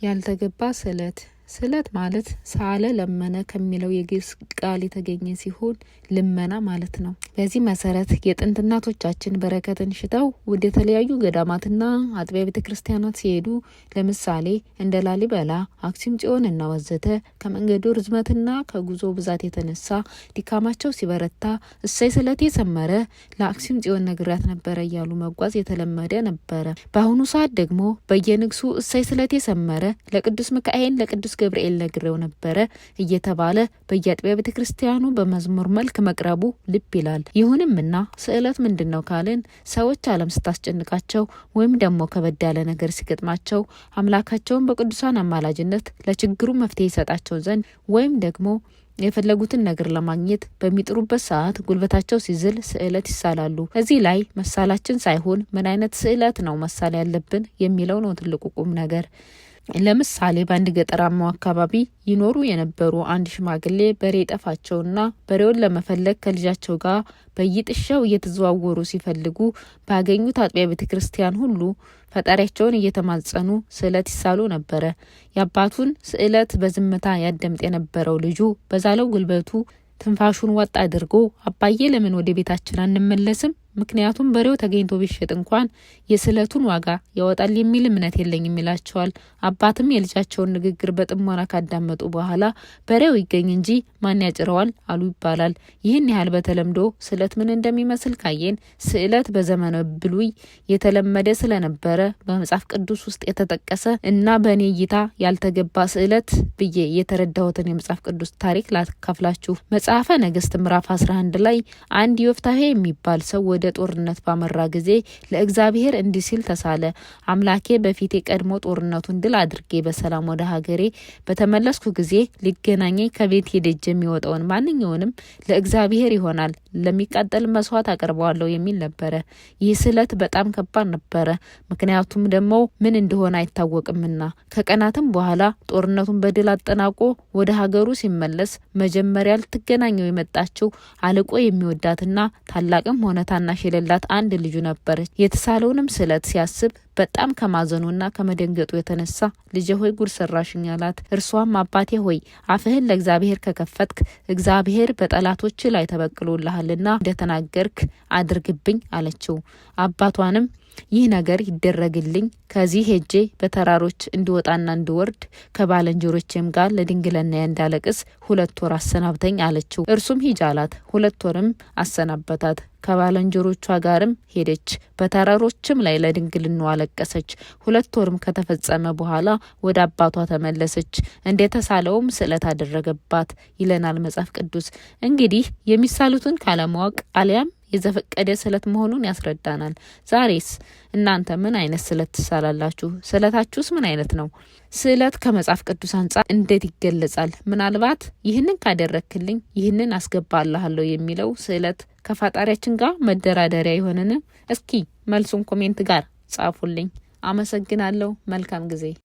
ያልተገባ ስዕለት ማለት ሳለ ለመነ ከሚለው የግዕዝ ቃል የተገኘ ሲሆን ልመና ማለት ነው። በዚህ መሰረት የጥንት እናቶቻችን በረከትን ሽተው ወደ ተለያዩ ገዳማትና አጥቢያ ቤተክርስቲያናት ሲሄዱ ለምሳሌ እንደ ላሊበላ፣ አክሱም ጽዮንና ወዘተ ከመንገዱ ርዝመትና ከጉዞ ብዛት የተነሳ ድካማቸው ሲበረታ እሰይ ስለቴ ሰመረ ለአክሱም ጽዮን ነግራት ነበረ እያሉ መጓዝ የተለመደ ነበረ። በአሁኑ ሰዓት ደግሞ በየንግሱ እሰይ ስለቴ ሰመረ ለቅዱስ ሚካኤል ለቅዱስ ገብርኤል ነግረው ነበረ እየተባለ በየአጥቢያ ቤተክርስቲያኑ በመዝሙር መልክ መቅረቡ ልብ ይላል። ይሁንምና ስዕለት ምንድነው ካልን ሰዎች ዓለም ስታስጨንቃቸው ወይም ደግሞ ከበድ ያለ ነገር ሲገጥማቸው አምላካቸውን በቅዱሳን አማላጅነት ለችግሩ መፍትሄ ይሰጣቸው ዘንድ ወይም ደግሞ የፈለጉትን ነገር ለማግኘት በሚጥሩበት ሰዓት ጉልበታቸው ሲዝል ስዕለት ይሳላሉ። እዚህ ላይ መሳላችን ሳይሆን ምን አይነት ስዕለት ነው መሳል ያለብን የሚለው ነው ትልቁ ቁም ነገር። ለምሳሌ በአንድ ገጠራማው አካባቢ ይኖሩ የነበሩ አንድ ሽማግሌ በሬ ጠፋቸውና በሬውን ለመፈለግ ከልጃቸው ጋር በየጥሻው እየተዘዋወሩ ሲፈልጉ ባገኙት አጥቢያ ቤተክርስቲያን ሁሉ ፈጣሪያቸውን እየተማጸኑ ስዕለት ይሳሉ ነበረ። የአባቱን ስዕለት በዝምታ ያደምጥ የነበረው ልጁ በዛለው ጉልበቱ ትንፋሹን ወጥ አድርጎ አባዬ ለምን ወደ ቤታችን አንመለስም? ምክንያቱም በሬው ተገኝቶ ቢሸጥ እንኳን የስዕለቱን ዋጋ ያወጣል የሚል እምነት የለኝም ይላቸዋል። አባትም የልጃቸውን ንግግር በጥሞና ካዳመጡ በኋላ በሬው ይገኝ እንጂ ማን ያጭረዋል አሉ ይባላል። ይህን ያህል በተለምዶ ስዕለት ምን እንደሚመስል ካየን ስዕለት በዘመነ ብሉይ የተለመደ ስለነበረ በመጽሐፍ ቅዱስ ውስጥ የተጠቀሰ እና በእኔ እይታ ያልተገባ ስዕለት ብዬ የተረዳሁትን የመጽሐፍ ቅዱስ ታሪክ ላካፍላችሁ። መጽሐፈ ነገሥት ምዕራፍ 11 ላይ አንድ ዮፍታሔ የሚባል ሰው ወደ ጦርነት ባመራ ጊዜ ለእግዚአብሔር እንዲህ ሲል ተሳለ። አምላኬ በፊቴ ቀድሞ ጦርነቱን ድል አድርጌ በሰላም ወደ ሀገሬ በተመለስኩ ጊዜ ሊገናኘኝ ከቤት ደጅ የሚወጣውን ማንኛውንም ለእግዚአብሔር ይሆናል ለሚቃጠል መስዋዕት አቀርበዋለሁ የሚል ነበረ። ይህ ስዕለት በጣም ከባድ ነበረ። ምክንያቱም ደግሞ ምን እንደሆነ አይታወቅምና። ከቀናትም በኋላ ጦርነቱን በድል አጠናቆ ወደ ሀገሩ ሲመለስ መጀመሪያ ልትገናኘው የመጣችው አልቆ የሚወዳትና ታላቅም ሆነ ታናሽ የሌላት አንድ ልጁ ነበረች። የተሳለውንም ስዕለት ሲያስብ በጣም ከማዘኑና ከመደንገጡ የተነሳ ልጄ ሆይ ጉድ ሰራሽኝ አላት። እርሷም አባቴ ሆይ አፍህን ለእግዚአብሔር ከከፈትክ እግዚአብሔር በጠላቶች ላይ ተበቅሎልሃልና እንደተናገርክ አድርግብኝ አለችው። አባቷንም ይህ ነገር ይደረግልኝ ከዚህ ሄጄ በተራሮች እንድወጣና እንድወርድ ከባልንጀሮቼም ጋር ለድንግልና እንዳለቅስ 2 ወር አሰናብተኝ አለችው። እርሱም ሂጅ አላት። 2 ወርም አሰናበታት። ከባልንጀሮቿ ጋርም ሄደች። በተራሮችም ላይ ለድንግልናዋ አለቀሰች። 2 ወርም ከተፈጸመ በኋላ ወደ አባቷ ተመለሰች። እንደተሳለውም ስዕለት አደረገባት ይለናል መጽሐፍ ቅዱስ። እንግዲህ የሚሳሉትን ካለማወቅ አሊያም የዘፈቀደ ስዕለት መሆኑን ያስረዳናል። ዛሬስ እናንተ ምን አይነት ስዕለት ትሳላላችሁ? ስዕለታችሁስ ምን አይነት ነው? ስዕለት ከመጽሐፍ ቅዱስ አንጻር እንዴት ይገለጻል? ምናልባት ይህንን ካደረክልኝ ይህንን አስገባልሃለሁ የሚለው ስዕለት ከፈጣሪያችን ጋር መደራደሪያ ይሆንን? እስኪ መልሱን ኮሜንት ጋር ጻፉልኝ። አመሰግናለሁ። መልካም ጊዜ